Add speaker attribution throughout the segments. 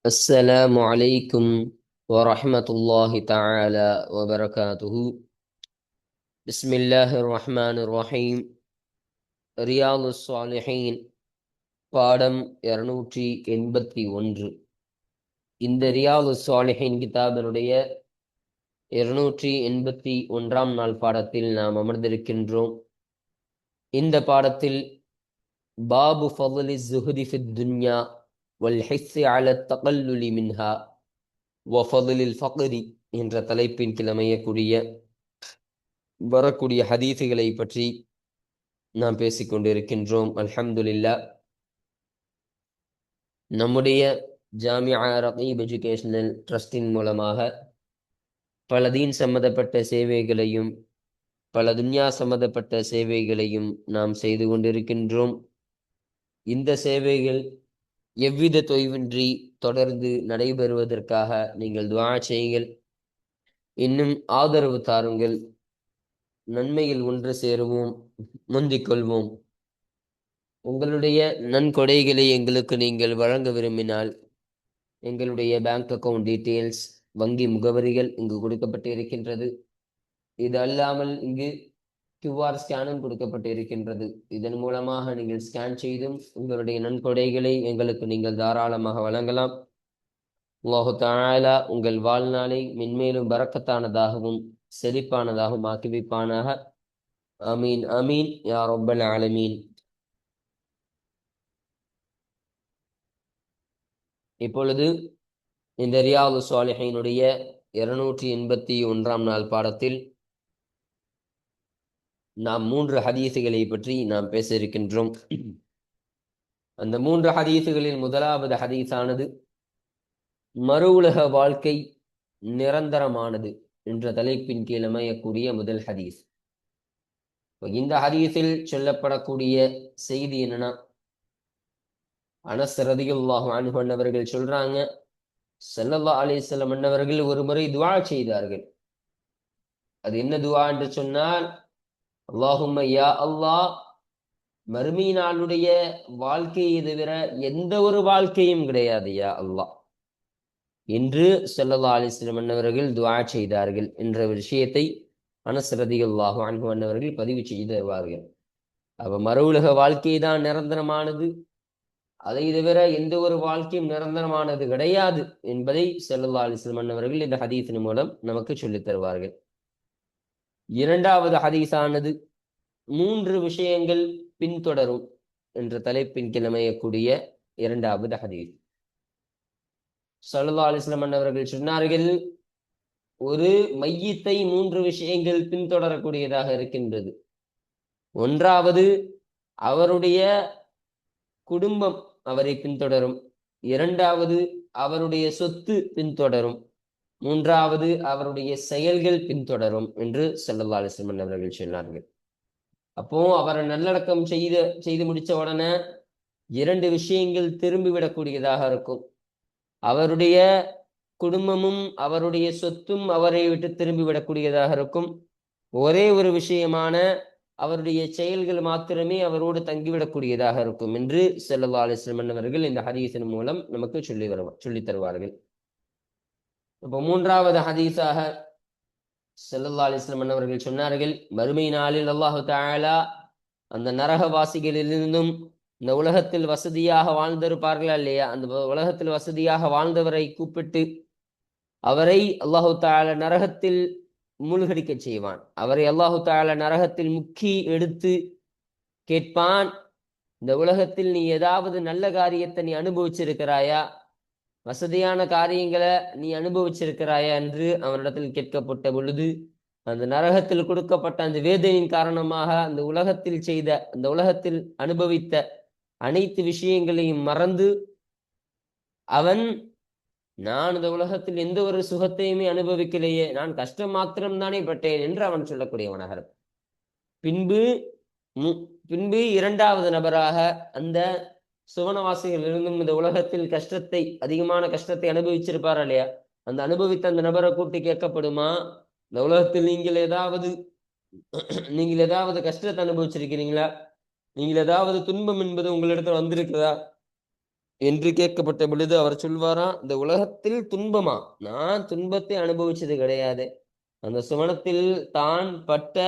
Speaker 1: السلام عليكم ورحمة الله تعالى وبركاته. بسم الله الرحمن الرحيم. رياض الصالحين பாடம் 281. இந்த ரியாது சாலிஹின் கிதாபினுடைய 281ஆம் நாள் பாடத்தில் நாம் அமர்ந்திருக்கின்றோம். இந்த பாடத்தில் பாபு ஃபضل الزهد في الدنيا والحث على التقلل منها وفضل الفقر என்ற தலைப்பின் கீழ் அமையக்கூடிய வரக்கூடிய ஹதீஸுகளை பற்றி நாம் பேசிக்கொண்டிருக்கின்றோம். அல்ஹம்துலில்லாஹ். நம்முடைய ஜாமியா ரகீப் எஜுகேஷனல் ட்ரஸ்டின் மூலமாக பல தீன் சம்பந்தப்பட்ட சேவைகளையும் பல துன்யா சம்பந்தப்பட்ட சேவைகளையும் நாம் செய்து கொண்டிருக்கின்றோம். இந்த சேவைகள் எவ்வித தொய்வின்றி தொடர்ந்து நடைபெறுவதற்காக நீங்கள் துஆ செய்யுங்கள். இன்னும் ஆதரவு தாருங்கள். நன்மையில் ஒன்று சேருவோம், முந்திக் கொள்வோம். உங்களுடைய நன்கொடைகளை எங்களுக்கு நீங்கள் வழங்க விரும்பினால் எங்களுடைய பேங்க் அக்கவுண்ட் டீட்டெயில்ஸ், வங்கி முகவரிகள் இங்கு கொடுக்கப்பட்டு இருக்கின்றது. இது அல்லாமல் இங்கு QR ஸ்கேனும் கொடுக்கப்பட்டு இருக்கின்றது. இதன் மூலமாக நீங்கள் ஸ்கேன் செய்தும் உங்களுடைய நன்கொடைகளை எங்களுக்கு நீங்கள் தாராளமாக வழங்கலாம். அல்லாஹு தஆலா உங்கள் வாழ்நாளை மென்மேலும் பரக்கத்தானதாகவும் செழிப்பானதாகவும் ஆக்கி வைப்பானாக. ஆமீன் ஆமீன் யா ரப்பல் ஆலமீன். இப்பொழுது இந்த ரியாது சாலிஹினுடைய 281ஆம் நாள் பாடத்தில் நாம் 3 ஹதீஸுகளை பற்றி நாம் பேச இருக்கின்றோம். அந்த 3 ஹதீஸுகளில் முதலாவது ஹதீஸானது மறு உலக வாழ்க்கை நிரந்தரமானது என்ற தலைப்பின் கீழ் அமையக்கூடிய முதல் ஹதீஸ். இந்த ஹதீஸில் சொல்லப்படக்கூடிய செய்தி என்னன்னா, அனஸ் ரலியல்லாஹு அன்ஹு அன்னவர்கள் சொல்றாங்க, ஸல்லல்லாஹு அலைஹி வஸல்லம் அன்னவர்கள் ஒரு முறை துஆ செய்தார்கள். அது என்ன துஆ என்று சொன்னால், அல்லாஹும்ம யா அல்லாஹ், மறுமை நாளுடைய வாழ்க்கையை தவிர எந்த ஒரு வாழ்க்கையும் கிடையாது யா அல்லாஹ் என்று ஸல்லல்லாஹு அலைஹி வஸல்லம் அன்னவர்கள் துஆ செய்தார்கள் என்ற விஷயத்தை அனஸ் ரலியல்லாஹு அன்ஹு அன்னவர்கள் பதிவு செய்து வருவார்கள். அப்ப மறு உலக வாழ்க்கை தான் நிரந்தரமானது, அதை தவிர எந்த ஒரு வாழ்க்கையும் நிரந்தரமானது கிடையாது என்பதை ஸல்லல்லாஹு அலைஹி வஸல்லம் அன்னவர்கள் இந்த ஹதீஸின் மூலம் நமக்கு சொல்லித் தருவார்கள். இரண்டாவது ஹதீஸானது 3 விஷயங்கள் பின்தொடரும் என்ற தலைப்பின் கீழ் அமையக்கூடிய இரண்டாவது ஹதீஸ். ஸல்லல்லாஹு அலைஹி வஸல்லம் அன்னவர்கள் சொன்னார்கள், ஒரு மையத்தை 3 விஷயங்கள் பின்தொடரக்கூடியதாக இருக்கின்றது. ஒன்றாவது, அவருடைய குடும்பம் அவரை பின்தொடரும். இரண்டாவது, அவருடைய சொத்து பின்தொடரும். மூன்றாவது, அவருடைய செயல்கள் பின்தொடரும் என்று ஸல்லல்லாஹு அலைஹி வஸல்லம் அவர்கள் சொன்னார்கள். அப்போ அவரை நல்லடக்கம் செய்து முடிச்ச உடனே 2 விஷயங்கள் திரும்பிவிடக்கூடியதாக இருக்கும். அவருடைய குடும்பமும் அவருடைய சொத்தும் அவரை விட்டு திரும்பிவிடக்கூடியதாக இருக்கும். ஒரே ஒரு விஷயமான அவருடைய செயல்கள் மாத்திரமே அவரோடு தங்கிவிடக்கூடியதாக இருக்கும் என்று ஸல்லல்லாஹு அலைஹி வஸல்லம் அவர்கள் இந்த ஹதீஸின் மூலம் நமக்கு சொல்லித் தருவார்கள். இப்போ மூன்றாவது ஹதீஸாக ஸல்லல்லாஹு அலைஹி வஸல்லம் அவர்கள் சொன்னார்கள், மறுமை நாளில் அல்லாஹு தஆலா அந்த நரகவாசிகளிலிருந்தும் இந்த உலகத்தில் வசதியாக வாழ்ந்திருப்பார்களா இல்லையா, அந்த உலகத்தில் வசதியாக வாழ்ந்தவரை கூப்பிட்டு அவரை அல்லாஹு தஆலா நரகத்தில் மூழ்கடிக்க செய்வான். அவரை அல்லாஹு தஆலா நரகத்தில் முக்கி எடுத்து கேட்பான், இந்த உலகத்தில் நீ ஏதாவது நல்ல காரியத்தை நீ அனுபவிச்சிருக்கிறாயா, வசதியான காரியங்களை நீ அனுபவிச்சிருக்கிறாயா என்று அவனிடத்தில் கேட்கப்பட்ட பொழுது, அந்த நரகத்தில் கொடுக்கப்பட்ட அந்த வேதனையின் காரணமாக அந்த உலகத்தில் அனுபவித்த அனைத்து விஷயங்களையும் மறந்து அவன், நான் இந்த உலகத்தில் எந்த ஒரு சுகத்தையுமே அனுபவிக்கலையே, நான் கஷ்டம் மாத்திரம்தானே பட்டேன் என்று அவன் சொல்லக்கூடியவனாக இருப்பான். பின்பு இரண்டாவது நபராக அந்த சுவனவாசிகள் இருந்தும் இந்த உலகத்தில் அதிகமான கஷ்டத்தை அனுபவிச்சிருப்பாரா இல்லையா, அந்த அனுபவித்த அந்த நபரை கூட்டி கேட்கப்படுமா, இந்த உலகத்தில் நீங்கள் ஏதாவது கஷ்டத்தை அனுபவிச்சிருக்கிறீங்களா, நீங்கள் ஏதாவது துன்பம் என்பது உங்களிடத்தில் வந்திருக்கிறதா என்று கேட்கப்பட்ட பொழுது அவர் சொல்வாரா, இந்த உலகத்தில் துன்பமா? நான் துன்பத்தை அனுபவிச்சது கிடையாது. அந்த சுவனத்தில் தான் பட்ட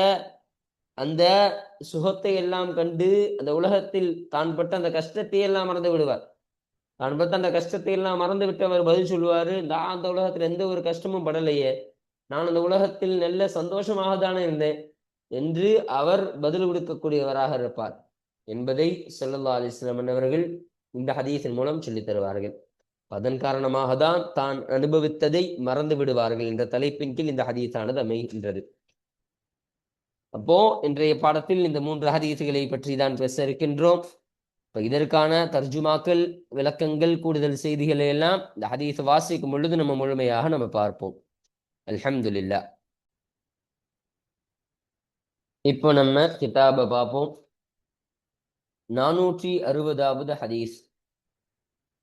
Speaker 1: அந்த சுகத்தை எல்லாம் கண்டு அந்த உலகத்தில் தான் பட்ட அந்த கஷ்டத்தை எல்லாம் மறந்து விடுவார். தான் பட்ட அந்த கஷ்டத்தை எல்லாம் மறந்து விட்டு அவர் பதில் சொல்லுவாரு, நான் அந்த உலகத்தில் எந்த ஒரு கஷ்டமும் படலையே, நான் அந்த உலகத்தில் நல்ல சந்தோஷமாக தானே இருந்தேன் என்று அவர் பதில் கொடுக்கக்கூடியவராக இருப்பார் என்பதை ஸல்லல்லாஹு அலைஹி வஸல்லம் அவர்கள் இந்த ஹதீஸின் மூலம் சொல்லித் தருவார்கள். அதன் காரணமாக தான் அனுபவித்ததை மறந்து விடுவார்கள் என்ற தலைப்பின் கீழ் இந்த ஹதீஸானது அமைகின்றது. அப்போ இன்றைய பாடத்தில் இந்த 3 ஹதீஸுகளை பற்றி தான் பேச இருக்கின்றோம். இப்ப இதற்கான தர்ஜுமாக்கள், விளக்கங்கள், கூடுதல் செய்திகளை எல்லாம் இந்த ஹதீஸ் வாசிக்கும் பொழுது நம்ம முழுமையாக நம்ம பார்ப்போம். அல்ஹம்துலில்லாஹ். இப்போ நம்ம கிதாபை பார்ப்போம். 460வது ஹதீஸ்.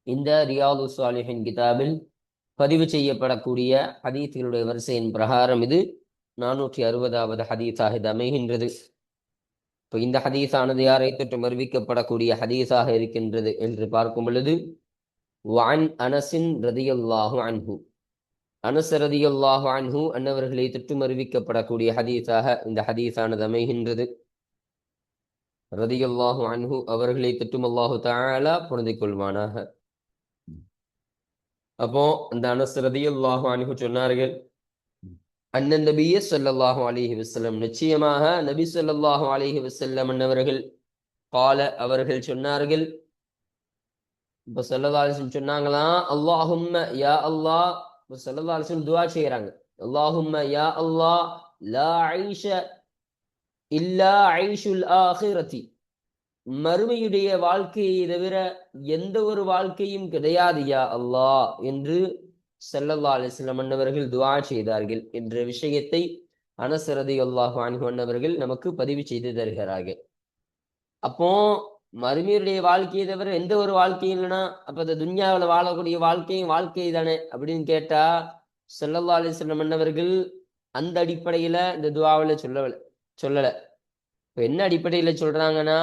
Speaker 1: இந்த ரியாது ஸாலிஹின் கிதாபில் பதிவு செய்யப்படக்கூடிய ஹதீஸ்களுடைய வரிசையின் பிரகாரம் இது 460வது ஹதீஸாக இது அமைகின்றது. இப்போ இந்த ஹதீஸானது யாரை தொற்று அறிவிக்கப்படக்கூடிய ஹதீஸாக இருக்கின்றது என்று பார்க்கும் பொழுது, வஅன் அனஸின் ரதியல்லாஹு அன்ஹு, அனஸ் ரதியல்லாஹு அன்ஹு அன்னவர்களை தொற்று அறிவிக்கப்படக்கூடிய ஹதீஸாக இந்த ஹதீஸானது அமைகின்றது. ரதியல்லாஹு அன்ஹு அவர்களை தொற்றும் அல்லாஹு தஆலா புரிந்து கொள்வானாக. அப்போ அந்த அனஸ் ரதியல்லாஹு அன்ஹு சொன்னார்கள், அண்ணன் நபிய ஸல்லல்லாஹு அலைஹி வஸல்லம், நிச்சயமாக நபி ஸல்லல்லாஹு அலைஹி வஸல்லம் அன்னவர்கள், கால அவர்கள் சொன்னார்கள். இப்ப ஸல்லல்லாஹு அலைஹி வஸல்லம் சொன்னாங்களா, அல்லாஹும்ம யா அல்லாஹ். இப்ப ஸல்லல்லாஹு அலைஹி வஸல்லம் துஆ செய்றாங்க, அல்லாஹும்ம யா அல்லாஹ் லா ஐஷ இல்லா ஐஷுல் ஆகிரதி, மறுமையுடைய வாழ்க்கையை தவிர எந்த ஒரு வாழ்க்கையும் கிடையாது யா அல்லாஹ் என்று ஸல்லல்லாஹு அலைஹி வஸல்லம் அன்னவர்கள் துஆ செய்தார்கள் என்ற விஷயத்தை அனஸ் ரலியல்லாஹு அன்ஹு அன்னவர்கள் நமக்கு பதிவு செய்து தருகிறார்கள். அப்போ மறுமையுடைய வாழ்க்கையை தவிர எந்த ஒரு வாழ்க்கையும் இல்லைன்னா அப்ப இந்த துன்யாவில் வாழக்கூடிய வாழ்க்கையும் வாழ்க்கை தானே அப்படின்னு கேட்டா, ஸல்லல்லாஹு அலைஹி வஸல்லம் அன்னவர்கள் அந்த அடிப்படையில இந்த துஆவில சொல்லல. இப்ப என்ன அடிப்படையில சொல்றாங்கன்னா,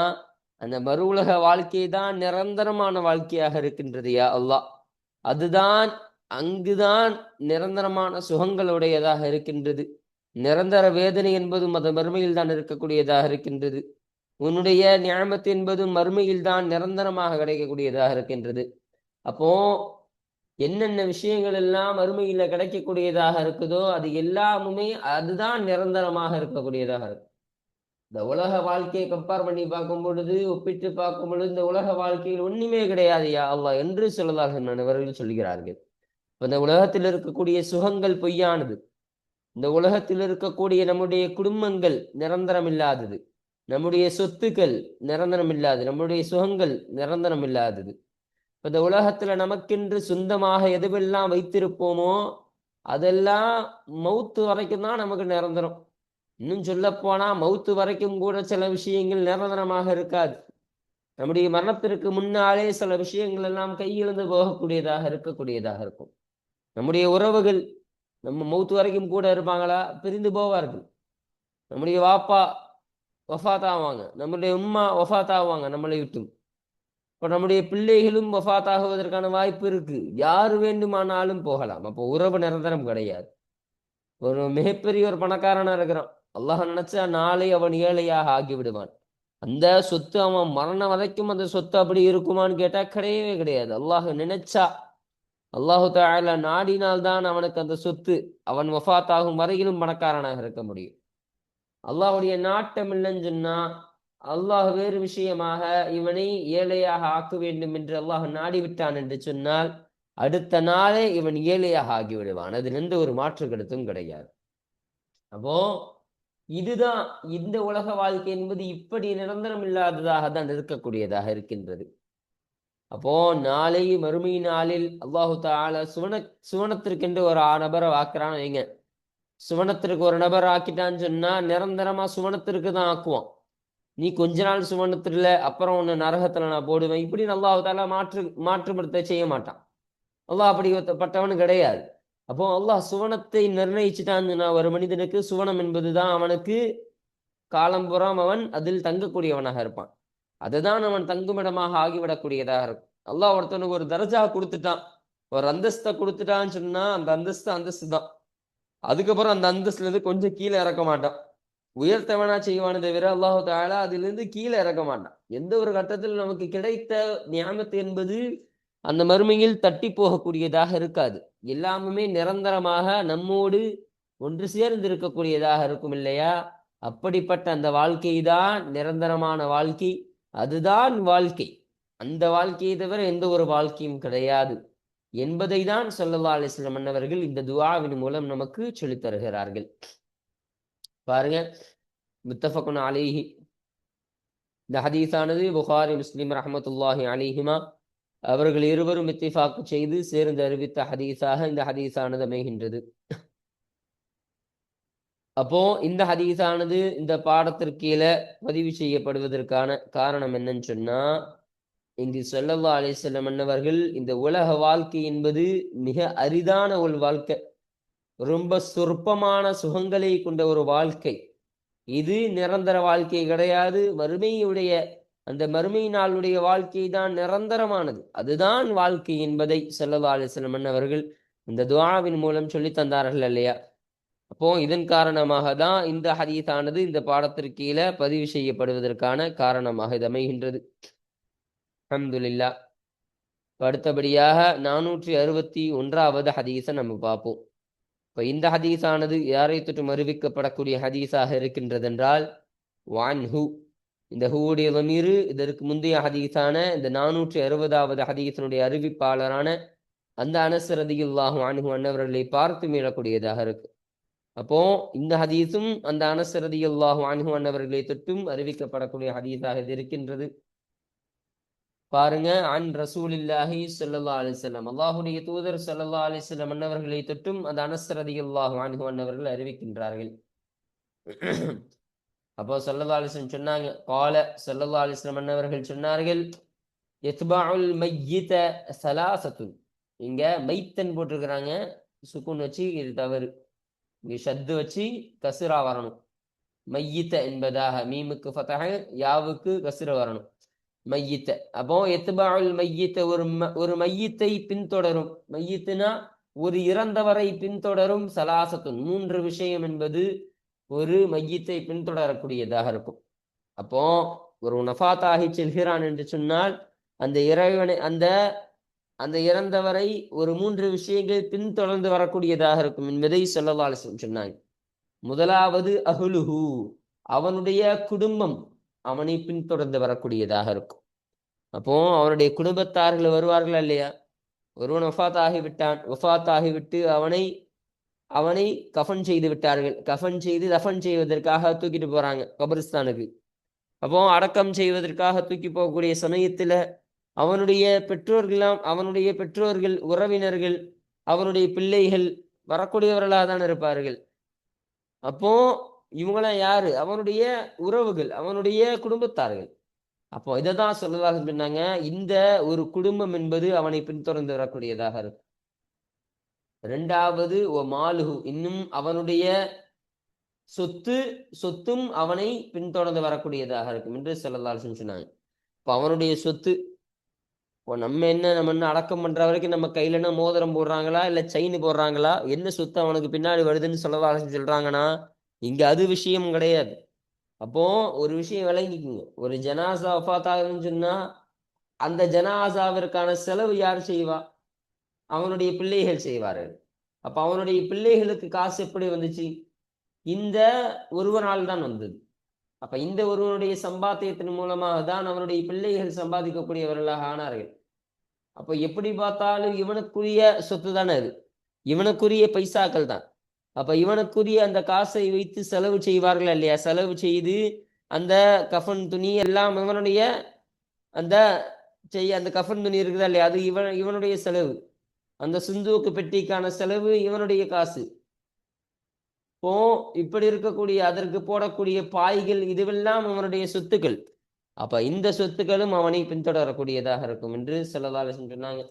Speaker 1: அந்த மறு உலக வாழ்க்கை தான் நிரந்தரமான வாழ்க்கையாக இருக்கின்றது யா அல்லாஹ். அதுதான், அங்குதான் நிரந்தரமான சுகங்களுடையதாக இருக்கின்றது. நிரந்தர வேதனை என்பதும் அது மறுமையில் தான் இருக்கக்கூடியதாக இருக்கின்றது. உன்னுடைய நியாமத்து என்பதும் மறுமையில் தான் நிரந்தரமாக கிடைக்கக்கூடியதாக இருக்கின்றது. அப்போ என்னென்ன விஷயங்கள் எல்லாம் மறுமையில கிடைக்கக்கூடியதாக இருக்குதோ அது எல்லாமுமே அதுதான் நிரந்தரமாக இருக்கக்கூடியதாக இருக்கு. இந்த உலக வாழ்க்கையை கம்பேர் பண்ணி பார்க்கும் பொழுது, ஒப்பிட்டு பார்க்கும் பொழுது இந்த உலக வாழ்க்கையில் ஒண்ணுமே கிடையாது யா அல்லாஹ் என்று ஸல்லல்லாஹு அலைஹி வஸல்லம் சொல்கிறார்கள். இந்த உலகத்தில் இருக்கக்கூடிய சுகங்கள் பொய்யானது. இந்த உலகத்தில் இருக்கக்கூடிய நம்முடைய குடும்பங்கள் நிரந்தரம் இல்லாதது, நம்முடைய சொத்துக்கள் நிரந்தரம் இல்லாது, நம்முடைய சுகங்கள் நிரந்தரம் இல்லாதது. இந்த உலகத்துல நமக்கென்று சொந்தமாக எதுவெல்லாம் வைத்திருப்போமோ அதெல்லாம் மௌத்து வரைக்கும் தான் நமக்கு நிரந்தரம். இன்னும் சொல்ல போனா மௌத்து வரைக்கும் கூட சில விஷயங்கள் நிரந்தரமாக இருக்காது. நம்முடைய மரணத்திற்கு முன்னாலே சில விஷயங்கள் எல்லாம் கையிலிருந்து போகக்கூடியதாக இருக்கக்கூடியதாக இருக்கும். நம்முடைய உறவுகள் நம்ம மௌத்து வரைக்கும் கூட இருப்பாங்களா? பிரிந்து போவார்கள். நம்முடைய வாப்பா வஃபாத் ஆவாங்க, நம்முடைய உம்மா வஃபாத் ஆவாங்க நம்மளை விட்டும். இப்போ நம்முடைய பிள்ளைகளும் வஃபாத் ஆகுவதற்கான வாய்ப்பு இருக்கு. யார் வேண்டுமானாலும் போகலாம். அப்போ உறவு நிரந்தரம் கிடையாது. ஒரு மிகப்பெரிய ஒரு பணக்காரனா இருக்கிறான், அல்லாஹ் நினைச்சா நாளை அவன் ஏழையாக ஆகிவிடுவான். அந்த சொத்து அவன் மரணம் வரைக்கும் அந்த சொத்து அப்படி இருக்குமான்னு கேட்டா கிடையவே கிடையாது. அல்லாஹ் நினைச்சா, அல்லாஹு தஆலா நாடினால்தான் அவனுக்கு அந்த சொத்து அவன் வஃபாத் ஆகும் வரையிலும் பணக்காரனாக இருக்க முடியும். அல்லாஹுடைய நாட்டம் இல்லைன்னு சொன்னா, அல்லாஹ் வேறு விஷயமாக இவனை ஏழையாக ஆக்க வேண்டும் என்று அல்லாஹ் நாடிவிட்டான் என்று சொன்னால் அடுத்த நாளே இவன் ஏழையாக ஆகிவிடுவான். அதில் எந்த ஒரு மாற்று கருத்தும் கிடையாது. அப்போ இதுதான் இந்த உலக வாழ்க்கை என்பது இப்படி நிரந்தரம் இல்லாததாக தான் இருக்கக்கூடியதாக இருக்கின்றது. அப்போ நாளை மறுமை நாளில் அல்லாஹு தஆலா சுவனத்திற்கென்று ஒரு நபரை ஆக்குறான்னு வைங்க. சுவனத்திற்கு ஒரு நபர் ஆக்கிட்டான்னு சொன்னா நிரந்தரமா சுவனத்திற்கு தான் ஆக்குவான். நீ கொஞ்ச நாள் சுவனத்துல அப்புறம் ஒன்று நரகத்துல நான் போடுவேன் இப்படின்னு அல்லாஹு தஆலா மாற்றுப்படுத்த செய்ய மாட்டான். அல்லாஹ் அப்படிப்பட்டவனு கிடையாது. அப்போ அல்லாஹ் சுவனத்தை நிர்ணயிச்சுட்டான்னு ஒரு மனிதனுக்கு சுவனம் என்பதுதான் அவனுக்கு காலம்புறம் அவன் அதில் தங்கக்கூடியவனாக இருப்பான். அதுதான் அவன் தங்குமிடமாக ஆகிவிடக்கூடியதாக இருக்கும். அல்லாஹ் ஒருத்தனுக்கு ஒரு தரஜா கொடுத்துட்டான், ஒரு அந்தஸ்தை கொடுத்துட்டான்னு சொன்னா அந்த அந்தஸ்து தான். அதுக்கப்புறம் அந்த அந்தஸ்துல இருந்து கொஞ்சம் கீழே இறக்க மாட்டான். உயர்த்தவனா செய்வானே தவிர அல்லாஹு தஆலா அதிலிருந்து கீழே இறக்க மாட்டான். எந்த ஒரு கட்டத்தில் நமக்கு கிடைத்த நியாமத்து என்பது அந்த மறுமையில் தட்டி போகக்கூடியதாக இருக்காது. எல்லாமுமே நிரந்தரமாக நம்மோடு ஒன்று சேர்ந்து இருக்கக்கூடியதாக இருக்கும் இல்லையா? அப்படிப்பட்ட அந்த வாழ்க்கை தான் நிரந்தரமான வாழ்க்கை. அதுதான் வாழ்க்கை. அந்த வாழ்க்கையை தவிர எந்த ஒரு வாழ்க்கையும் கிடையாது என்பதை தான் ஸல்லல்லாஹு அலைஹி வஸல்லம் அன்னவர்கள் இந்த துஆவின் மூலம் நமக்கு சொல்லித் தருகிறார்கள். பாருங்க, முத்தஃபகுன் அலைஹி. இந்த ஹதீஸானது புகாரி, முஸ்லிம் ரஹ்மத்துல்லாஹி அலைஹிமா அவர்கள் இருவரும் இத்திஃபாக் செய்து சேர்ந்து அறிவித்த ஹதீஸாக இந்த ஹதீஸானது அமைகின்றது. அப்போ இந்த ஹதீஸானது இந்த பாடத்திற்கு கீழே பதிவு செய்யப்படுவதற்கான காரணம் என்னன்னு சொன்னா, இங்கு ஸல்லல்லாஹு அலைஹி வஸல்லம் அன்னவர்கள் இந்த உலக வாழ்க்கை என்பது மிக அரிதான ஒரு வாழ்க்கை, ரொம்ப சொற்பமான சுகங்களை கொண்ட ஒரு வாழ்க்கை. இது நிரந்தர வாழ்க்கை கிடையாது. மறுமையுடைய அந்த மறுமை நாளுடைய வாழ்க்கை தான் நிரந்தரமானது. அதுதான் வாழ்க்கை என்பதை ஸல்லல்லாஹு அலைஹி வஸல்லம் அன்னவர்கள் இந்த துஆவின் மூலம் சொல்லி தந்தார்கள் இல்லையா? அப்போ இதன் காரணமாக தான் இந்த ஹதீஸானது இந்த பாடத்திற்கு கீழே பதிவு செய்யப்படுவதற்கான காரணமாக இது அமைகின்றது. அல்ஹம்துலில்லாஹ். அடுத்தபடியாக 461வது ஹதீஸை நம்ம பார்ப்போம். இப்ப இந்த ஹதீஸானது யாரை தொற்றும் அறிவிக்கப்படக்கூடிய ஹதீஸாக இருக்கின்றது என்றால் வான்ஹு. இந்த ஹூடைய லமீரு இதற்கு முந்தைய ஹதீஸான இந்த 460வது ஹதீஸினுடைய அறிவிப்பாளரான அந்த அனஸ் ரலியல்லாஹு அன்ஹு அன்னவர்களை பார்த்து மீளக்கூடியதாக இருக்கு. அப்போ இந்த ஹதீஸும் அந்த அனஸ் ரலியல்லாஹு அன்ஹு அன்னவர்களை தொட்டும் அறிவிக்கப்படக்கூடிய ஹதீஸாக இது இருக்கின்றது. பாருங்க, அன் ரசூலில்லாஹி ஸல்லல்லாஹு அலைஹி வஸல்லம், அல்லாஹ்வுடைய தூதர் ஸல்லல்லாஹு அலைஹி வஸல்லம் அன்னவர்களை தொட்டும் அந்த அனஸ் ரலியல்லாஹு அன்ஹு அன்னவர்கள் அறிவிக்கின்றார்கள். அப்போ ஸல்லல்லாஹு அலைஹி வஸல்லம் சொன்னாங்க, கால ஸல்லல்லாஹு அலைஹி வஸல்லம் அன்னவர்கள் சொன்னார்கள், யத்பஉல் மய்யித ஸலாஸத்துன். இங்க மைத்தன் போட்டிருக்கிறாங்க, சுக்குன் வச்சு, இது தவறு. இங்க ஷத்து வச்சு கஸ்ரா வரணும். மையித்த என்பதாக மீமுக்கு ஃபதஹ, யாவுக்கு கஸ்ர வரணும். மையித்த. அப்போ எத்பஉல் மையித்த, ஒரு மையத்தை பின்தொடரும். மையித்துனா ஒரு இறந்தவரை பின்தொடரும். ஸலாஸத்துன், 3 விஷயம் என்பது ஒரு மையத்தை பின்தொடரக்கூடியதாக இருக்கும். அப்போ ஒரு நஃபாத்தாகி செல்கிறான் என்று சொன்னால் அந்த இறைவனை அந்த இறந்தவரை ஒரு 3 விஷயங்கள் பின்தொடர்ந்து வரக்கூடியதாக இருக்கும் என்பதை ஸல்லல்லாஹு அலைஹி வஸல்லம் சொன்னாங்க. முதலாவது அஹ்லுஹு, அவனுடைய குடும்பம் அவனை பின்தொடர்ந்து வரக்கூடியதாக இருக்கும். அப்போ அவனுடைய குடும்பத்தார்கள் வருவார்கள் இல்லையா? ஒருவன் வஃபாத் ஆகிவிட்டான், வஃபாத் ஆகிவிட்டு அவனை கஃன் செய்து விட்டார்கள். கஃன் செய்து தஃன் செய்வதற்காக தூக்கிட்டு போறாங்க கபரிஸ்தானுக்கு. அப்போ அடக்கம் செய்வதற்காக தூக்கி போகக்கூடிய சமயத்துல அவனுடைய பெற்றோர்கள், உறவினர்கள், அவனுடைய பிள்ளைகள் வரக்கூடியவர்களாக தான் இருப்பார்கள். அப்போ இவங்களாம் யாரு? அவனுடைய உறவுகள், அவனுடைய குடும்பத்தார்கள். அப்போ இதைதான் சொல்லதாக சொன்னாங்க, இந்த ஒரு குடும்பம் என்பது அவனை பின்தொடர்ந்து வரக்கூடியதாக இருக்கும். 2வது ஓ மாலுஹு, இன்னும் அவனுடைய சொத்தும் அவனை பின்தொடர்ந்து வரக்கூடியதாக இருக்கும் என்று ஸல்லல்லாஹு அலைஹி வஸல்லம் சொன்னாங்க. இப்போ அவனுடைய சொத்து, இப்போ நம்ம என்ன அடக்கம் பண்ற வரைக்கும் நம்ம கையில என்ன மோதிரம் போடுறாங்களா, இல்ல செயின் போடுறாங்களா, என்ன சொத்து அவனுக்கு பின்னாடி வருதுன்னு ஸல்லல்லாஹு அலைஹி வஸல்லம் சொல்றாங்கன்னா, இங்க அது விஷயம் கிடையாது. அப்போ ஒரு விஷயம் விளங்கிக்குங்க, ஒரு ஜனாசா வஃபாத் ஆகுதுன்னு சொன்னா அந்த ஜனாசாவிற்கான செலவு யார் செய்வா? அவனுடைய பிள்ளைகள் செய்வார்கள். அப்ப அவனுடைய பிள்ளைகளுக்கு காசு எப்படி வந்துச்சு? இந்த ஒருவனால் தான் வந்தது. அப்ப இந்த ஒருவனுடைய சம்பாத்தியத்தின் மூலமாக தான் அவனுடைய பிள்ளைகள் சம்பாதிக்கக்கூடியவர்களாக ஆனார்கள். அப்ப எப்படி பார்த்தாலும் இவனுக்குரிய சொத்து தானே அது, இவனுக்குரிய பைசாக்கள் தான். அப்ப இவனுக்குரிய அந்த காசை வைத்து செலவு செய்வார்கள் இல்லையா? செலவு செய்து அந்த கஃன் துணி எல்லாம் இவனுடைய அந்த கஃன் துணி இருக்குதா இல்லையா, அது இவனுடைய செலவு. அந்த சுந்தூக்கு பெட்டிக்கான செலவு இவனுடைய காசு. இப்போ இப்படி இருக்கக்கூடிய அதற்கு போடக்கூடிய பாய்கள் இதுவெல்லாம் அவனுடைய சொத்துக்கள். அப்ப இந்த சொத்துக்களும் அவனை பின்தொடரக்கூடியதாக இருக்கும் என்று ஸல்லல்லாஹு அலைஹி வஸல்லம் சொன்னாங்க.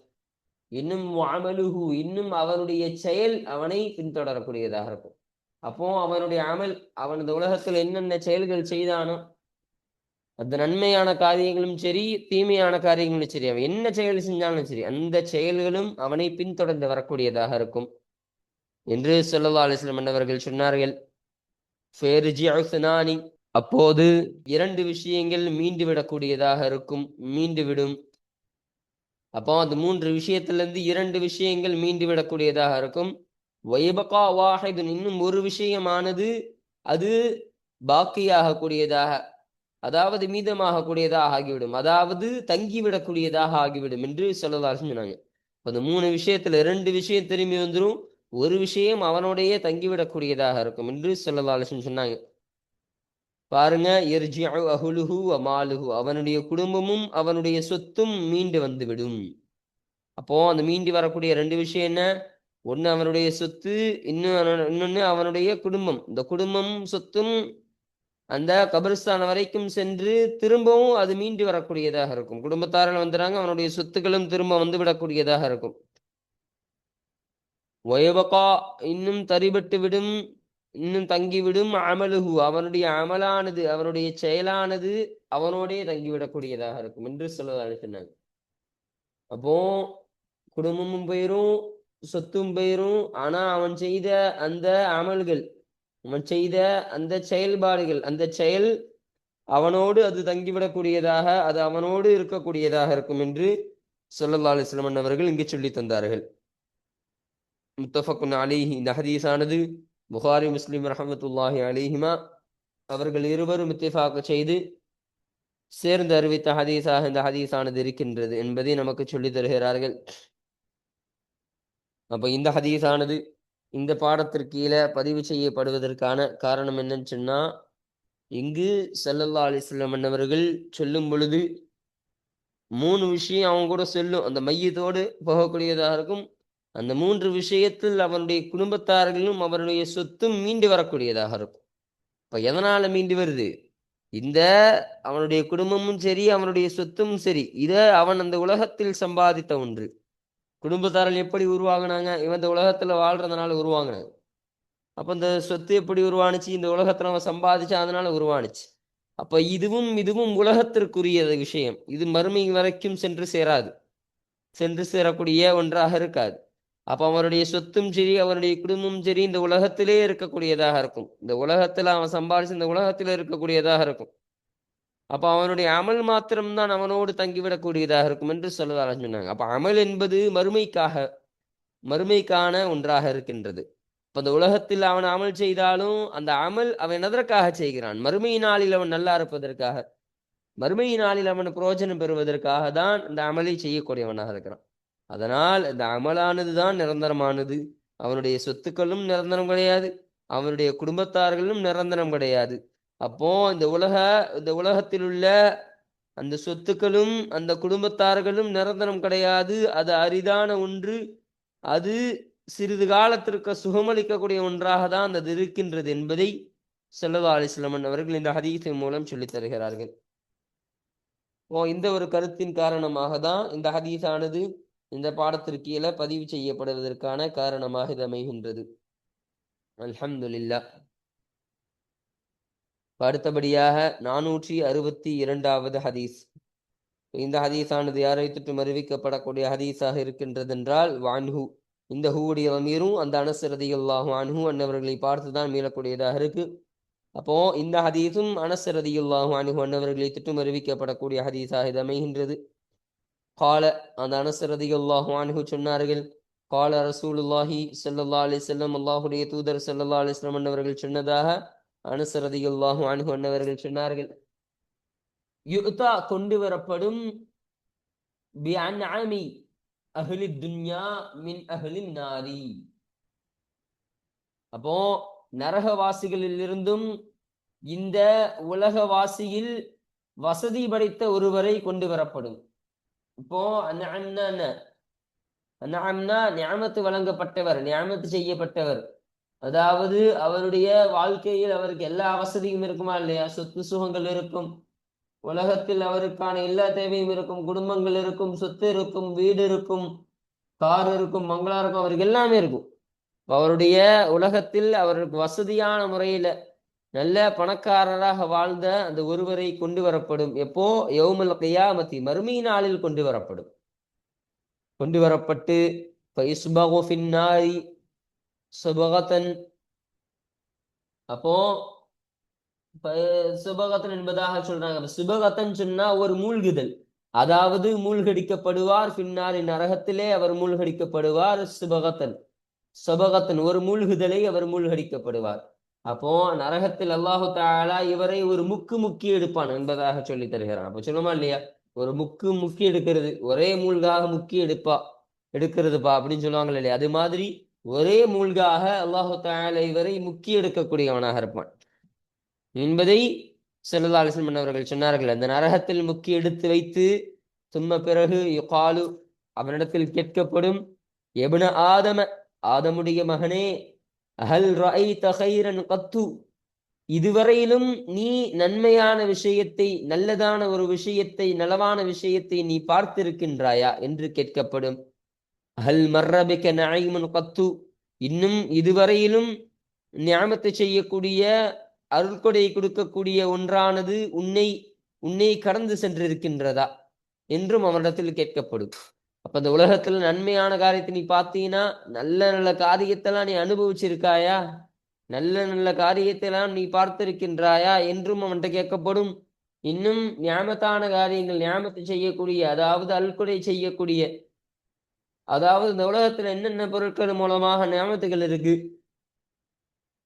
Speaker 1: இன்னும் அமலுஹு, இன்னும் அவனுடைய செயல் அவனை பின்தொடரக்கூடியதாக இருக்கும். அப்போ அவனுடைய அமல், அவன் இந்த உலகத்தில் என்னென்ன செயல்கள் செய்தானோ அந்த நன்மையான காரியங்களும் சரி, தீமையான காரியங்களும் சரி, அவன் என்ன செயல் செஞ்சாலும் சரி, அந்த செயல்களும் அவனை பின்தொடர்ந்து வரக்கூடியதாக இருக்கும் என்று ஸல்லல்லாஹு அலைஹி வஸல்லம் அவர்கள் சொன்னார்கள். அப்போது 2 விஷயங்கள் மீண்டு விடக்கூடியதாக இருக்கும், மீண்டு விடும். அப்போ அந்த 3 விஷயத்திலிருந்து 2 விஷயங்கள் மீண்டு விடக்கூடியதாக இருக்கும். வயபகா வாஹிதுன், இன்னும் ஒரு விஷயமானது அது பாக்கியாகக்கூடியதாக, அதாவது மீதமாகக்கூடியதாக ஆகிவிடும், அதாவது தங்கிவிடக்கூடியதாக ஆகிவிடும் என்று ஸல்லல்லாஹு சொன்னாங்க. அந்த 3 விஷயத்துல 2 விஷயம் திரும்பி வந்துரும், ஒரு விஷயம் அவனோடையே தங்கிவிடக்கூடியதாக இருக்கும் என்று ஸல்லல்லாஹு சொன்னாங்க. பாருங்க, இர்ஜிஉ அஹ்லுஹு வ மாலுஹு, அவனுடைய குடும்பமும் அவனுடைய சொத்தும் மீண்டு வந்துவிடும். அப்போ அந்த மீண்டு வரக்கூடிய 2 விஷயம் என்ன? ஒண்ணு அவனுடைய சொத்து, இன்னொன்னு அவனுடைய குடும்பம். இந்த குடும்பமும் சொத்தும் அந்த கபிரிஸ்தான் வரைக்கும் சென்று திரும்பவும் அது மீண்டு வரக்கூடியதாக இருக்கும். குடும்பத்தார்கள் வந்துறாங்க, அவனுடைய சொத்துக்களும் திரும்ப வந்து விடக்கூடியதாக இருக்கும். வயபகா, இன்னும் தரிபட்டு விடும், இன்னும் தங்கிவிடும். அமலுஹு, அவனுடைய அமலானது, அவனுடைய செயலானது அவனோடே தங்கிவிடக்கூடியதாக இருக்கும் என்று சொல்ல சொன்னாங்க. அப்போ குடும்பமும் போயிரும், சொத்தும் போயிரும். ஆனா அவன் செய்த அந்த அமல்கள், அவன் செய்த அந்த செயல்பாடுகள், அந்த செயல் அவனோடு அது தங்கிவிடக்கூடியதாக, அது அவனோடு இருக்கக்கூடியதாக இருக்கும் என்று ஸல்லல்லாஹு அலைஹி வஸல்லம் அவர்கள் இங்கு சொல்லி தந்தார்கள். முத்தஃபக்குன் அலைஹி, இந்த ஹதீஸானது புகாரி முஸ்லிம் ரஹமத்துல்லாஹி அலைஹிமா அவர்கள் இருவரும் இத்திஃபாக் செய்து சேர்ந்து அறிவித்த ஹதீஸாக இந்த ஹதீஸானது இருக்கின்றது என்பதை நமக்கு சொல்லி தருகிறார்கள். அப்ப இந்த ஹதீஸானது இந்த பாடத்திற்கு கீழே பதிவு செய்யப்படுவதற்கான காரணம் என்னன்னு சொன்னா, இங்கு ஸல்லல்லாஹு அலைஹி வஸல்லம் அவர்கள் சொல்லும் பொழுது 3 விஷயம் அவங்க கூட செல்லும், அந்த மையத்தோடு போகக்கூடியதாக இருக்கும். அந்த 3 விஷயத்தில் அவனுடைய குடும்பத்தார்களும் அவருடைய சொத்தும் மீண்டு வரக்கூடியதாக இருக்கும். இப்ப எதனால மீண்டு வருது? இந்த அவனுடைய குடும்பமும் சரி, அவனுடைய சொத்தும் சரி, இத அவன் அந்த உலகத்தில் சம்பாதித்த ஒன்று. குடும்பத்தார்கள் எப்படி உருவாகுனாங்க? இவன் இந்த உலகத்துல வாழ்றதுனால உருவாகுனாங்க. அப்ப இந்த சொத்து எப்படி உருவானுச்சு? இந்த உலகத்துல அவன் சம்பாதிச்சான், அதனால உருவானுச்சு. அப்ப இதுவும் இதுவும் உலகத்திற்குரிய விஷயம். இது மறுமை வரைக்கும் சென்று சேராது, சென்று சேரக்கூடிய ஒன்றாக இருக்காது. அப்ப அவனுடைய சொத்தும் சரி, அவனுடைய குடும்பமும் சரி, இந்த உலகத்திலே இருக்கக்கூடியதாக இருக்கும். இந்த உலகத்துல அவன் சம்பாதிச்சு இந்த உலகத்துல இருக்கக்கூடியதாக இருக்கும். அப்ப அவனுடைய அமல் மாத்திரம்தான் அவனோடு தங்கிவிடக்கூடியதாக இருக்கும் என்று சொல்லலாம் சொன்னாங்க. அப்ப அமல் என்பது மறுமைக்கான ஒன்றாக இருக்கின்றது. இப்ப இந்த உலகத்தில் அவன் அமல் செய்தாலும் அந்த அமல் அவன் எதற்காக செய்கிறான்? மறுமை நாளில் அவன் நல்லா இருப்பதற்காக, மறுமை நாளில் அவன் பிரயோஜனம் பெறுவதற்காக தான் இந்த அமலை செய்யக்கூடியவனாக இருக்கிறான். அதனால் இந்த அமலானது தான் நிரந்தரமானது. அவனுடைய சொத்துக்களும் நிரந்தரம் கிடையாது, அவனுடைய குடும்பத்தார்களும் நிரந்தரம் கிடையாது. அப்போ இந்த உலகத்தில் உள்ள அந்த சொத்துக்களும் அந்த குடும்பத்தார்களும் நிரந்தரம் கிடையாது. அது அரிதான ஒன்று. அது சிறிது காலத்திற்கு சுகமளிக்கக்கூடிய ஒன்றாக தான் அது இருக்கின்றது என்பதை ஸல்லல்லாஹு அலைஹி வஸல்லம் அவர்கள் இந்த ஹதீஸின் மூலம் சொல்லித் தருகிறார்கள். இந்த ஒரு கருத்தின் காரணமாக தான் இந்த ஹதீஸானது இந்த பாடத்திற்கு கீழே பதிவு செய்யப்படுவதற்கான காரணமாக இது அமைகின்றது. அல்ஹம்துலில்லாஹ். அடுத்தபடியாக 462வது ஹதீஸ். இந்த ஹதீஸானது யாரை தொட்டும் அறிவிக்கப்படக்கூடிய ஹதீஸாக இருக்கின்றது என்றால் வான்ஹு, இந்த ஹூவுடைய அமீரும் அந்த அனஸ் ரலியல்லாஹு அன்ஹு அன்னவர்களை பார்த்துதான் மீளக்கூடியதாக இருக்கு. அப்போ இந்த ஹதீஸும் அனஸ் ரலியல்லாஹு அன்ஹு அன்னவர்களை தொட்டும் அறிவிக்கப்படக்கூடிய ஹதீஸாக இது அமைகின்றது. கால, அந்த அனஸ் ரலியல்லாஹு அன்ஹு சொன்னார்கள், கால ரசூலுல்லாஹி ஸல்லல்லாஹு அலைஹி வஸல்லம், அல்லாஹ்வுடைய தூதர் ஸல்லல்லாஹு அலைஹி வஸல்லம் அன்னவர்கள் சொன்னதாக அனஸ் ரலியல்லாஹு அன்ஹு அன்னவர்கள் சொன்னார்கள், யுக்தா, கொண்டு வரப்படும், பி அன்அமி அஹ்லி துன்யா மின் அஹ்லின் நாரி. அப்போ நரகவாசிகளில் இருந்தும் இந்த உலகவாசியில் வசதி படைத்த ஒருவரை கொண்டு வரப்படும். இப்போ அன்அம்னா நிஅமத்து வழங்கப்பட்டவர், நிஅமத்து செய்யப்பட்டவர். அதாவது அவருடைய வாழ்க்கையில் அவருக்கு எல்லா வசதியும் இருக்குமா இல்லையா? சொத்து சுகங்கள் இருக்கும், உலகத்தில் அவருக்கான எல்லா தேவையும் இருக்கும், குடும்பங்கள் இருக்கும், சொத்து இருக்கும், வீடு இருக்கும், கார் இருக்கும், மங்களா இருக்கும், அவருக்கு எல்லாமே இருக்கும். அவருடைய உலகத்தில் அவருக்கு வசதியான முறையில நல்ல பணக்காரராக வாழ்ந்த அந்த ஒருவரை கொண்டு வரப்படும். எப்போ? யௌமுல் கியாமத்தி, மறுமை நாளில் கொண்டு வரப்படும். கொண்டு வரப்பட்டு ஃபயுஸ்பகு ஃபின்னாரி சுபகத்தன். அப்போ சுபகத்தன் என்பதாக சொல்றாங்க. சுபகத்தன் சொன்னா ஒரு மூழ்குதல், அதாவது மூழ்கடிக்கப்படுவார். பின்னாரி நரகத்திலே அவர் மூழ்கடிக்கப்படுவார். சுபகத்தன், சுபகத்தன் ஒரு மூழ்குதலை அவர் மூழ்கடிக்கப்படுவார். அப்போ நரகத்தில் அல்லாஹு தஆலா இவரை ஒரு முக்கி எடுப்பான் என்பதாக சொல்லி தருகிறான். அப்போ சொல்லுமா இல்லையா? ஒரு முக்கி எடுக்கிறது, ஒரே மூழ்காக முக்கி எடுக்கிறதுப்பா அப்படின்னு சொல்லுவாங்க இல்லையா? அது மாதிரி ஒரே மூழ்காக அல்லாஹு தஆலா இவரை முக்கி எடுக்கக்கூடியவனாக இருப்பான் என்பதை ஸல்லல்லாஹு அலைஹி வஸல்லம் அவர்கள் சொன்னார்கள். அந்த நரகத்தில் முக்கி எடுத்து வைத்து தும்ம பிறகு யுகாலு, அவனிடத்தில் கேட்கப்படும், எப்ன ஆதம, ஆதமுடைய மகனே, அஹல் ரஅய்த கைரன் கத்து, இதுவரையிலும் நீ நன்மையான விஷயத்தை, நல்லதான ஒரு விஷயத்தை, நலவான விஷயத்தை நீ பார்த்திருக்கின்றாயா என்று கேட்கப்படும். அஹல் மர்ரபிக நஈமுன் கத்து, இன்னும் இதுவரையிலும் நியாமத்தை செய்யக்கூடிய, அருள்கொடை கொடுக்கக்கூடிய ஒன்றானது உன்னை கடந்து சென்றிருக்கின்றதா என்றும் அவனிடத்தில் கேட்கப்படும். அப்ப இந்த உலகத்துல நன்மையான காரியத்தை நீ பார்த்தீங்கன்னா, நல்ல நல்ல காரியத்தெல்லாம் நீ அனுபவிச்சிருக்காயா, நல்ல நல்ல காரியத்தெல்லாம் நீ பார்த்திருக்கின்றாயா என்றும் அவன்கிட்ட கேட்கப்படும். இன்னும் நியாமத்தான காரியங்கள், நியாமத்தை செய்யக்கூடிய, அதாவது அல்குடை செய்யக்கூடிய, அதாவது இந்த உலகத்துல என்னென்ன பொருட்கள் மூலமாக நியாமத்துகள் இருக்கு.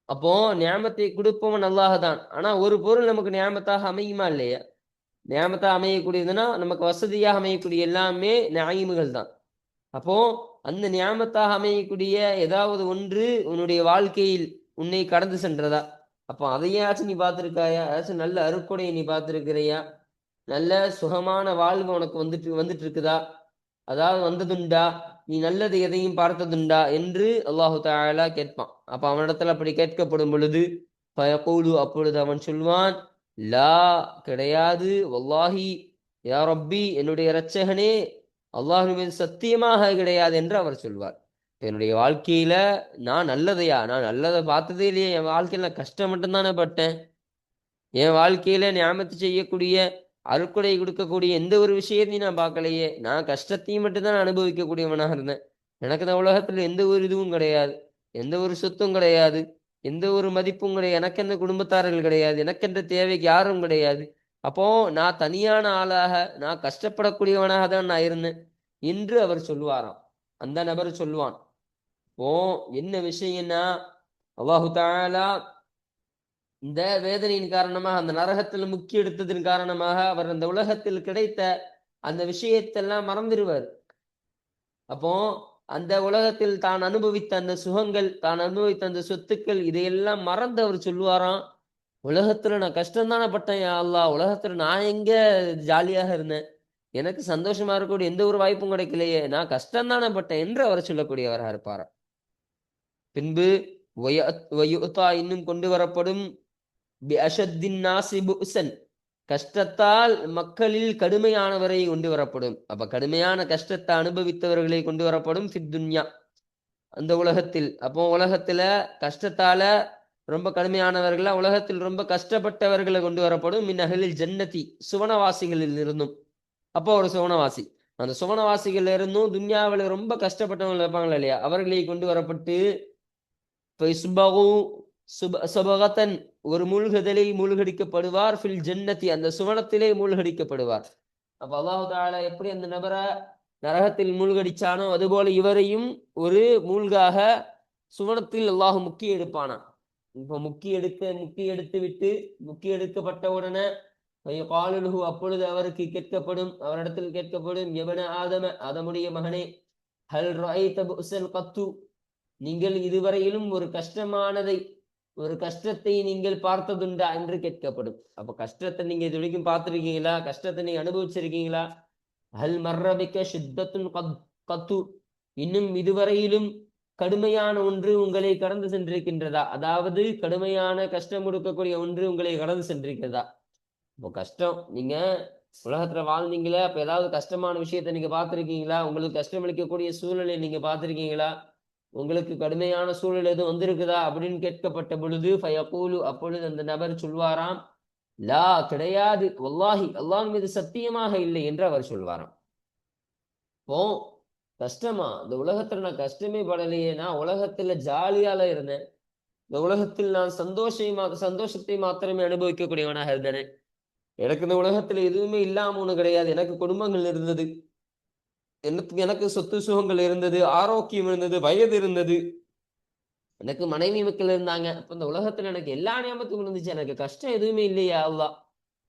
Speaker 1: அப்போ நியாமத்தை கொடுப்பவன் அல்லாஹ் தான். ஆனா ஒரு பொருள் நமக்கு நியாமத்தாக அமையுமா இல்லையா? நியாமத்தாக அமையக்கூடியதுன்னா நமக்கு வசதியாக அமையக்கூடிய எல்லாமே நியாயமுகள் தான். அப்போ அந்த நியாமத்தாக அமையக்கூடிய ஏதாவது ஒன்று உன்னுடைய வாழ்க்கையில் உன்னை கடந்து சென்றதா? அப்போ அதையாச்சும் நீ பார்த்திருக்காயா? ஏதாச்சும் நல்ல அருட்கொடையை நீ பார்த்திருக்கிறியா? நல்ல சுகமான வாழ்வு உனக்கு வந்துட்டு இருக்குதா? அதாவது வந்ததுண்டா? நீ நல்லது எதையும் பார்த்ததுண்டா என்று அல்லாஹு தஆலா கேட்பான். அப்ப அவனிடத்துல அப்படி கேட்கப்படும் பொழுது ஃபயகூலு, அப்பொழுது அவன் சொல்வான், லா, கிடையாது, வல்லாஹி யா ரப்பி, என்னுடைய இரட்சகனே, அல்லாஹ்வின் மீது சத்தியமாக கிடையாது என்று அவர் சொல்வார். என்னுடைய வாழ்க்கையில நான் நல்லதை பார்த்ததே இல்லையே. என் வாழ்க்கையில நான் கஷ்டம் மட்டும்தானே பட்டேன். என் வாழ்க்கையில நியாமத்து செய்யக்கூடிய, அருட்கொடை கொடுக்கக்கூடிய எந்த ஒரு விஷயத்தையும் நான் பார்க்கலையே. நான் கஷ்டத்தையும் மட்டும்தான் அனுபவிக்கக்கூடியவனாக இருந்தேன். எனக்கு இந்த உலகத்துல எந்த ஒரு இதுவும் கிடையாது, எந்த ஒரு சொத்தும் கிடையாது, எந்த ஒரு மதிப்பும் கிடையாது, எனக்கென்ற குடும்பத்தார்கள் கிடையாது, எனக்கென்ற தேவைக்கு யாரும் கிடையாது. அப்போ நான் தனியான ஆளாக, நான் கஷ்டப்படக்கூடியவனாக தான் நான் இருந்தேன் என்று அவர் சொல்வாராம். அந்த நபர் சொல்வான். ஓ, என்ன விஷயம்னா, அல்லாஹு தஆலா இந்த வேதனையின் காரணமாக, அந்த நரகத்தில் முக்கி எடுத்ததின் காரணமாக அவர் அந்த உலகத்தில் கிடைத்த அந்த விஷயத்தெல்லாம் மறந்துடுவார். அப்போ அந்த உலகத்தில் தான் அனுபவித்த அந்த சுகங்கள், தான் அனுபவித்த அந்த சொத்துக்கள், இதையெல்லாம் மறந்து அவர் சொல்லுவாராம், உலகத்துல நான் கஷ்டம் தானே பட்டேன் யா அல்லாஹ், உலகத்துல நான் எங்க ஜாலியாக இருந்தேன், எனக்கு சந்தோஷமா இருக்கக்கூடிய எந்த ஒரு வாய்ப்பும் கிடைக்கலையே, நான் கஷ்டம் தானே பட்டேன் என்று அவர் சொல்லக்கூடியவராக இருப்பார். பின்பு இன்னும் கொண்டு வரப்படும் கஷ்டத்தால் மக்களில் கடுமையானவரை கொண்டு வரப்படும். அப்ப கடுமையான கஷ்டத்தை அனுபவித்தவர்களை கொண்டு வரப்படும் ஃபித்துன்யா, அந்த உலகத்தில். அப்போ உலகத்துல கஷ்டத்தால ரொம்ப கடுமையானவர்களா, உலகத்தில் ரொம்ப கஷ்டப்பட்டவர்களை கொண்டு வரப்படும். மின் அஹ்லில் ஜன்னதி, சுவனவாசிகளில் இருந்தும். அப்போ ஒரு சுவனவாசி, அந்த சுவனவாசிகள் இருந்தும் துன்யாவில் ரொம்ப கஷ்டப்பட்டவங்க இருப்பாங்களா இல்லையா, அவர்களை கொண்டு வரப்பட்டு ஒரு மூழ்குதலை மூழ்கடிக்கப்படுவார். ஃபில் ஜன்னதி, அந்த சுவனத்திலே மூழ்கடிக்கப்படுவார். அப்ப அல்லாஹு தஆலா எப்படி அந்த நபரை நரகத்தில் மூழ்கடிச்சானோ, அதுபோல இவரையும் ஒரு மூழ்காக சுவனத்தில் அல்லாஹ் முக்கி எடுப்பானா. இப்ப முக்கி எடுத்து விட்டு, முக்கி எடுக்கப்பட்ட உடனே காலுலுஹு, அப்பொழுது அவருக்கு கேட்கப்படும், அவரிடத்தில் கேட்கப்படும், எபன ஆதம, ஆதமுடைய மகனே, ஹல் ரஅய்த புஸன் கத்து, நீங்கள் இதுவரையிலும் ஒரு கஷ்டத்தை நீங்கள் பார்த்ததுண்டா என்று கேட்கப்படும். அப்ப கஷ்டத்தை நீங்க இது வரைக்கும் பார்த்திருக்கீங்களா? கஷ்டத்தை நீங்க அனுபவிச்சிருக்கீங்களா? ஹல் மர்ரபிக்க ஷித்தத்துன் கத்து, இன்னும் இதுவரையிலும் கடுமையான ஒன்று உங்களை கடந்து சென்றிருக்கின்றதா? அதாவது கடுமையான கஷ்டம் கொடுக்கக்கூடிய ஒன்று உங்களை கடந்து சென்றிருக்கிறதா? இப்போ கஷ்டம், நீங்க உலகத்துல வாழ்ந்தீங்களா? அப்ப ஏதாவது கஷ்டமான விஷயத்த நீங்க பார்த்திருக்கீங்களா? உங்களுக்கு கஷ்டம் அளிக்கக்கூடிய சூழ்நிலை நீங்க பார்த்திருக்கீங்களா? உங்களுக்கு கடுமையான சூழல் எதுவும் வந்திருக்குதா அப்படின்னு கேட்கப்பட்ட பொழுது ஃபயகூலு, அப்பொழுது அந்த நபர் சொல்வாராம், லா, கிடையாது, வல்லாஹி, அல்லாஹ் மீது சத்தியமாக இல்லை என்று அவர் சொல்வாராம். இப்போ கஷ்டமா, இந்த உலகத்துல நான் கஷ்டமே படலையே, நான் உலகத்துல ஜாலியால இருந்தேன், இந்த உலகத்தில் நான் சந்தோஷத்தை மாத்திரமே அனுபவிக்கக்கூடியவனாக இருந்தேன், எனக்கு இந்த உலகத்துல எதுவுமே இல்லாம ஒண்ணு கிடையாது, எனக்கு குடும்பங்கள் இருந்தது, எனக்கு எனக்கு சொத்து சுகங்கள் இருந்தது, ஆரோக்கியம் இருந்தது, வயது இருந்தது, எனக்கு மனைவி மக்கள் இருந்தாங்க, அப்ப இந்த உலகத்துல எனக்கு எல்லா நியமத்தும் இருந்துச்சு, எனக்கு கஷ்டம் எதுவுமே இல்லையா அல்லாஹ்,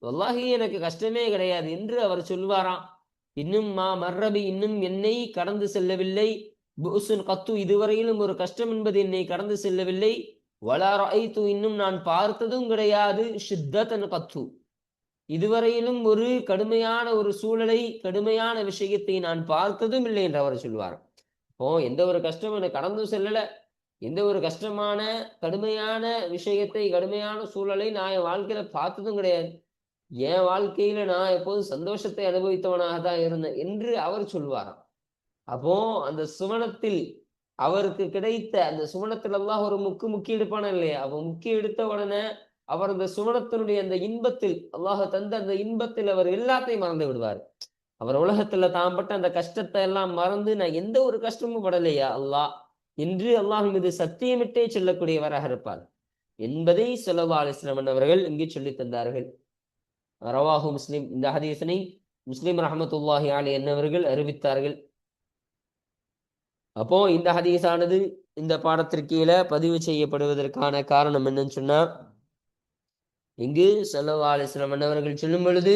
Speaker 1: வல்லாஹி எனக்கு கஷ்டமே கிடையாது என்று அவர் சொல்வாராம். இன்னும் மர்ரபி, இன்னும் என்னை கடந்து செல்லவில்லை, புசுன் கத்து, இதுவரையிலும் ஒரு கஷ்டம் என்பது என்னை கடந்து செல்லவில்லை, வலா ரஐத்து, இன்னும் நான் பார்த்ததும் கிடையாது, ஷித்தத்தன் கத்து, இதுவரையிலும் ஒரு கடுமையான ஒரு சூழலை, கடுமையான விஷயத்தை நான் பார்த்ததும் இல்லை என்று அவர் சொல்வார். இப்போ எந்த ஒரு கஷ்டமும் எனக்கு கடந்து செல்லல, எந்த ஒரு கஷ்டமான கடுமையான விஷயத்தை, கடுமையான சூழலை நான் என் வாழ்க்கையில பார்த்ததும் கிடையாது, என் வாழ்க்கையில நான் எப்போதும் சந்தோஷத்தை அனுபவித்தவனாக தான் இருந்தேன் என்று அவர் சொல்வாராம். அப்போ அந்த சுவனத்தில் அவருக்கு கிடைத்த அந்த சுவனத்தில் அல்லாஹ் ஒரு முக்கி எடுப்பான இல்லையா, அப்ப முக்கி எடுத்த உடனே அவர் அந்த சுவனத்தினுடைய அந்த இன்பத்தில், அல்லாஹ் தந்த அந்த இன்பத்தில் அவர் எல்லாத்தையும் மறந்து விடுவார். அவர் உலகத்துல தான் பட்ட அந்த கஷ்டத்தை எல்லாம் மறந்து, நான் எந்த ஒரு கஷ்டமும் படலையா அல்லாஹ் என்று அல்லாஹ் மீது சத்தியமிட்டே சொல்லக்கூடியவராக இருப்பார் என்பதை ஸல்லல்லாஹு அலைஹி வஸல்லம் அவர்கள் இங்கே சொல்லி தந்தார்கள். ரவாஹு முஸ்லிம், இந்த ஹதீஸனை முஸ்லிம் ரஹ்மத்துல்லாஹி அலைஹி என்னவர்கள் அறிவித்தார்கள். அப்போ இந்த ஹதீஸானது இந்த பாடத்திற்கு கீழே பதிவு செய்யப்படுவதற்கான காரணம் என்னன்னு சொன்னா, இங்கு ஸல்லல்லாஹு அலைஹி வஸல்லம் அவர்கள் சொல்லும் பொழுது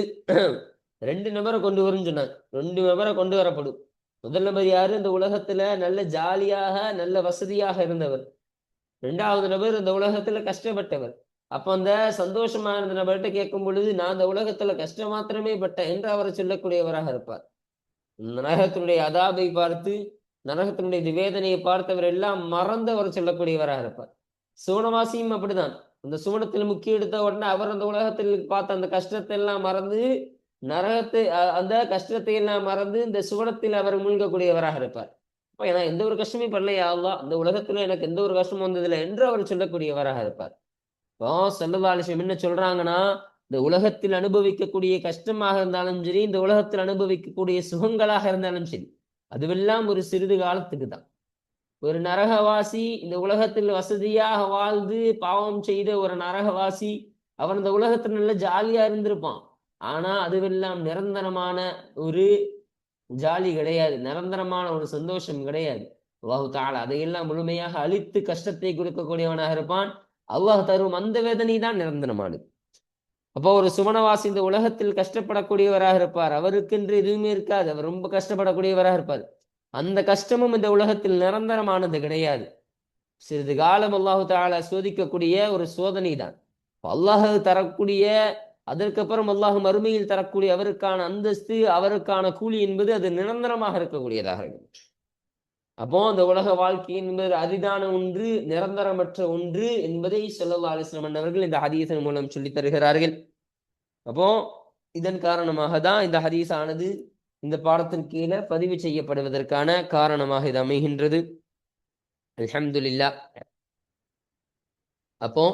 Speaker 1: 2 நபரை கொண்டு வரும்னு சொன்னாங்க. 2 நபரை கொண்டு வரப்படும். முதல் நபர் யாரு? இந்த உலகத்துல நல்ல ஜாலியாக, நல்ல வசதியாக இருந்தவர். 2வது நபர் இந்த உலகத்துல கஷ்டப்பட்டவர். அப்ப அந்த சந்தோஷமா இருந்த நபர்கிட்ட கேட்கும் பொழுது, நான் இந்த உலகத்துல கஷ்டம் மாத்திரமே பட்டேன் என்று அவர் சொல்லக்கூடியவராக இருப்பார். நரகத்தினுடைய அதாபை பார்த்து, நரகத்தினுடைய வேதனையை பார்த்தவர் எல்லாம் மறந்து அவர் சொல்லக்கூடியவராக இருப்பார். சுவனவாசியும் அப்படிதான். அந்த சுவனத்தில் முக்கிய எடுத்த உடனே அவர் அந்த உலகத்தில் பார்த்த அந்த கஷ்டத்தை எல்லாம் மறந்து, நரகத்தை அந்த கஷ்டத்தை எல்லாம் மறந்து இந்த சுவனத்தில் அவர் மூழ்கக்கூடியவராக இருப்பார். அப்ப ஏன்னா எந்த ஒரு கஷ்டமே படலையா அல்லாஹ், அந்த உலகத்துல எனக்கு எந்த ஒரு கஷ்டமும் வந்ததில்லை என்று அவர் சொல்லக்கூடியவராக இருப்பார். இப்போ ஸல்லல்லாஹு அலைஹி வஸல்லம் என்ன சொல்றாங்கன்னா, இந்த உலகத்தில் அனுபவிக்கக்கூடிய கஷ்டமாக இருந்தாலும் சரி, இந்த உலகத்தில் அனுபவிக்கக்கூடிய சுகங்களாக இருந்தாலும் சரி, அதுவெல்லாம் ஒரு சிறிது காலத்துக்கு தான். ஒரு நரகவாசி இந்த உலகத்தில் வசதியாக வாழ்ந்து பாவம் செய்த ஒரு நரகவாசி, அவன் இந்த உலகத்துல நல்ல ஜாலியா இருந்திருப்பான். ஆனா அதுவெல்லாம் நிரந்தரமான ஒரு ஜாலி கிடையாது, நிரந்தரமான ஒரு சந்தோஷம் கிடையாது. அல்லாஹு தஆலா அதையெல்லாம் முழுமையாக அழித்து கஷ்டத்தை கொடுக்கக்கூடியவனாக இருப்பான். அல்லாஹ் தரும் அந்த வேதனை தான் நிரந்தரமானது. அப்போ ஒரு சுவனவாசி இந்த உலகத்தில் கஷ்டப்படக்கூடியவராக இருப்பார், அவருக்கென்று எதுவுமே இருக்காது, அவர் ரொம்ப கஷ்டப்படக்கூடியவராக இருப்பார். அந்த கஷ்டமும் இந்த உலகத்தில் நிரந்தரமானது கிடையாது, சிறிது காலம் அல்லாஹு தஆலா சோதிக்கக்கூடிய ஒரு சோதனை தான். அல்லாஹ் தரக்கூடிய, அதற்கப்புறம் அல்லாஹ் மறுமையில் தரக்கூடிய அவருக்கான அந்தஸ்து, அவருக்கான கூலி என்பது அது நிரந்தரமாக இருக்கக்கூடியதாக இருக்கும். அப்போ அந்த உலக வாழ்க்கை என்பது அரிதான ஒன்று, நிரந்தரமற்ற ஒன்று என்பதை ஸல்லல்லாஹு அலைஹி வஸல்லம் அவர்கள் இந்த ஹதீஸின் மூலம் சொல்லித் தருகிறார்கள். அப்போ இதன் காரணமாக தான் இந்த ஹதீஸ் ஆனது இந்த பாடத்தின் கீழே பதிவு செய்யப்படுவதற்கான காரணமாக இது அமைகின்றது. அல்ஹம்துலில்லாஹ். அப்போ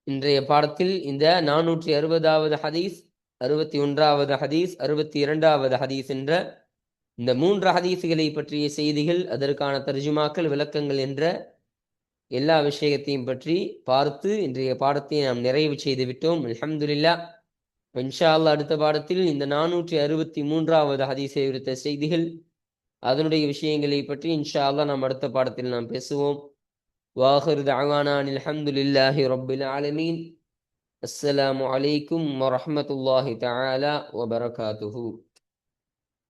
Speaker 1: இன்றைய பாடத்தில் இந்த 460வது ஹதீஸ், 61வது ஹதீஸ், 62வது ஹதீஸ் என்ற இந்த 3 ஹதீஸ்களை பற்றிய செய்திகள், அதற்கான தர்ஜுமாக்கள், விளக்கங்கள் என்ற எல்லா விஷயத்தையும் பற்றி பார்த்து இன்றைய பாடத்தை நாம் நிறைவு செய்து விட்டோம். அல்ஹம்துலில்லாஹ். இன்ஷா அல்லாஹ் அடுத்த பாடத்தில் இந்த 463வது ஹதீஸை குறித்த செய்திகள், அதனுடைய விஷயங்களை பற்றி இன்ஷா அல்லாஹ் நாம் அடுத்த பாடத்தில் நாம் பேசுவோம். வாஹிர் தஅவானா அல்ஹம்துலில்லாஹி ரப்பில் ஆலமீன். அஸ்ஸலாமு அலைக்கும் வரஹ்மத்துல்லாஹி தஆலா வபரகாத்துஹு.